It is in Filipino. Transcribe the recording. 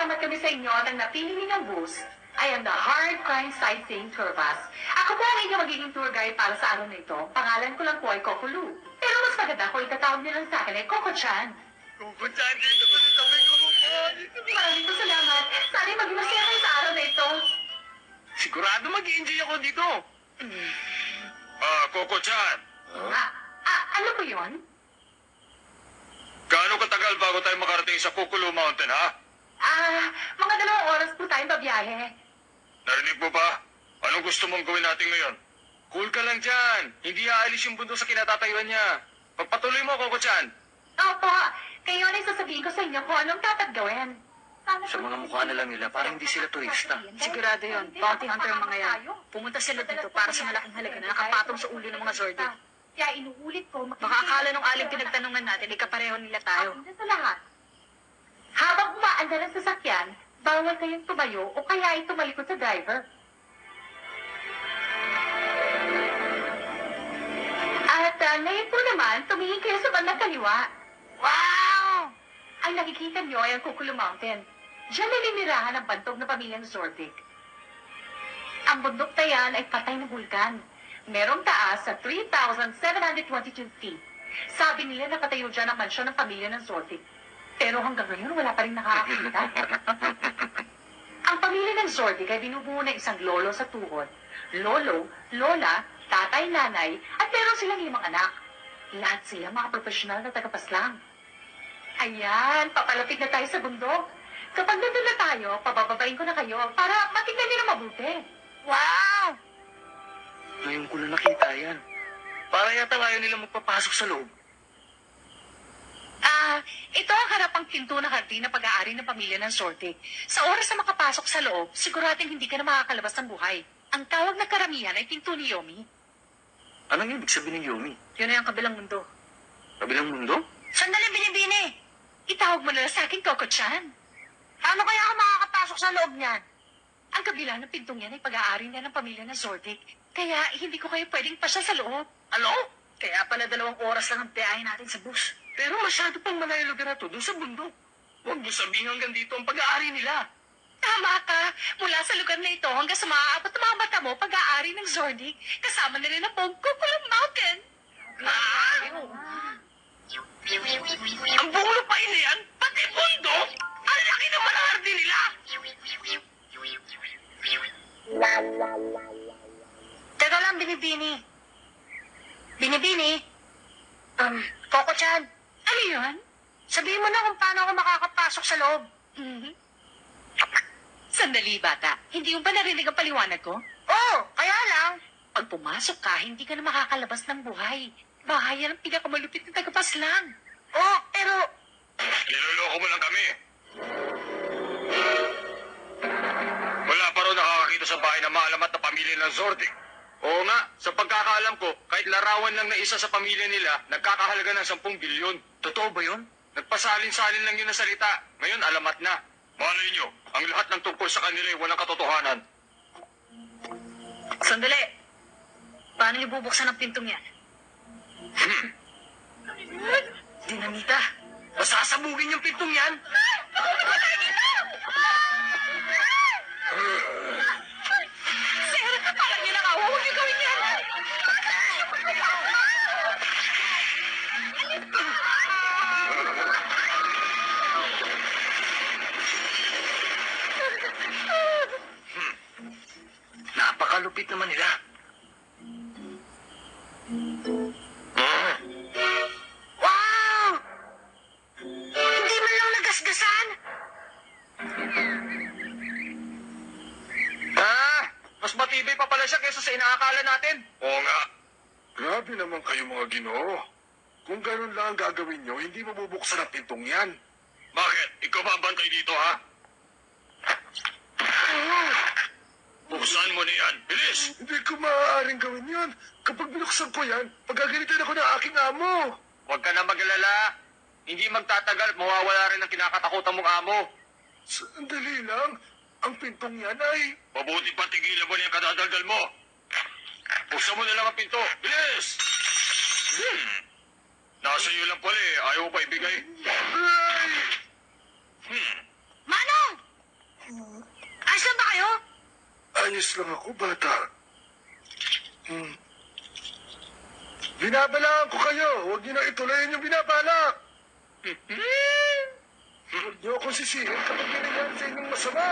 Nagpapasalamat kami sa inyo at ang napili ninyong bus ay ang The Hard Crime Sightseeing Tour Bus. Ako po ang inyong magiging tour guide para sa araw na ito. Pangalan ko lang po ay Coco Lu. Pero mas maganda kung itatawag niyo lang sa akin ay Coco Chan. Coco Chan, dito ko sa tabi ko po. Maraming salamat. Sana maging masaya kayo sa araw na ito. Sigurado mag-i-enjoy ako dito. Coco Chan. Ano po yun? Gaano katagal bago tayo makarating sa Kukulu Mountain, ha? Mga 2 oras po tayong babiyahe. Narinig mo ba? Anong gusto mong gawin natin ngayon? Cool ka lang dyan. Hindi aalis yung bundok sa kinatatayuan niya. Pagpatuloy mo, Coco Chan. Opo, kayo na sasabihin ko sa inyo kung anong dapat gawin. Sa mga mukha na lang nila, parang hindi sila turista. Sigurado yun. Bounty hunter ang mga yan. Pumunta sila dito para sa malaking halaga na nakapatong sa ulo ng mga Zordi. Kaya inuulit ko, Baka akala nung aling pinagtanungan natin, ikapareho nila tayo. Sa lahat. Habang umaandar ang sasakyan, bawal kayong tumayo o kaya ay tumalikod sa driver. At ngayon po naman, tumingin kayo sa bandang kaliwa. Wow! Ang nakikita niyo ay ang Kukulu Mountain. Diyan naninirahan ang bantog na pamilyang Zordic. Ang bundok na yan ay patay na bulkan. Merong taas sa 3,722 feet. Sabi nila nakatayo dyan ang mansyon ng pamilya ng Zordic. Pero hanggang ngayon wala pa rin nakakakita. Ang pamilya ng Zordic ay binubuo ng isang lolo sa tuhod, lolo, lola, tatay, nanay, at meron silang 5 anak. Lahat sila mga profesional na tagapaslang. Ayan, papalapit na tayo sa bundok. Kapag nandun na tayo, pabababain ko na kayo para matignan niyo na mabuti. Wow! Ngayon ko na nakita yan. Para yata ayaw nila magpapasok sa loob. Ito ang harapang pinto na hardin na pag-aari ng pamilya ng Zordic. Sa oras na makapasok sa loob, siguradong hindi ka na makakalabas ng buhay. Ang tawag na karamihan ay pinto ni Yomi. Anong ibig sabihin ng Yomi? Yun ay ang kabilang mundo. Kabilang mundo? Sandali, Binibini! Itawag mo na lang sa akin, Coco Chan. Paano kaya ako makakapasok sa loob niyan? Ang kabila ng pintong yan ay pag-aari na ng pamilya ng Zordic. Kaya hindi ko kayo pwedeng pasya sa loob. Ano? Kaya pala 2 oras lang ang biyahe natin sa bus. Pero masyado pang malayo lugar na to, doon sa bundok. Huwag mo sabihin hanggang dito ang pag-aari nila. Tama ka. Mula sa lugar na ito hanggang sa maaabot ng mga mata mo, pag-aari ng Zordic, kasama na rin ang buong Kukulu Mountain. Ang buong lupain na yan, pati bundok, ang laki naman ang hardin nila. Teka lang, Binibini. Binibini? Coco Chan. Ano yun? Sabihin mo na kung paano ako makakapasok sa loob. Sandali, bata. Hindi mo ba narinig ang paliwanag ko? Oo, kaya lang. Pag pumasok ka, hindi ka na makakalabas ng buhay. Bahay yan ang pinakamalupit na tagapaslang. Oo, pero... Niloloko mo lang kami. Wala pa rin nakakakita sa bahay na maalamat na pamilya ng Zordic. Oo nga, sa pagkakaalam ko, kahit larawan lang na isa sa pamilya nila, nagkakahalaga ng 10 bilyon. Totoo ba yun? Nagpasalin-salin lang yun na salita. Ngayon, alamat na. Malay nyo, ang lahat ng tungkol sa kanila ay walang katotohanan. Sandali. Paano niyo bubuksan ang pintong yan? Dinamita! Masasabugin yung pintong yan! Sir, parang yun ang awa. Huwag niyo gawin yan. Napakalupit naman nila. Wow! Hindi man lang nagasgasan. Mas matibay pa pala siya kaysa sa inaakala natin. Oo nga. Grabe naman kayo mga Ginoo. Kung ganun lang ang gagawin nyo, hindi mabubuksan ang pintong yan. Bakit? Ikaw ba ang bantay dito, ha? Buksan mo na yan. Bilis! Hindi ko maaaring gawin yun. Kapag binuksan ko yan, pagagalitan ako ng aking amo. Huwag ka na mag-alala. Hindi magtatagal at mawawala rin ang kinakatakutan mong amo. Sandali lang. Ang pintong yan ay... Mabuti pa tigilan mo na yung kadadaldal mo. Buksan mo na lang ang pinto. Bilis! Nasa iyo lang pala eh. Ayaw mo pa ibigay. Ay! Manong! Ayos lang ako, bata. Binabalaan ko kayo. Huwag niyo na ituloy yung binabalak. Huwag niyo akong sisihin kapag ginagawa sa inyong masama.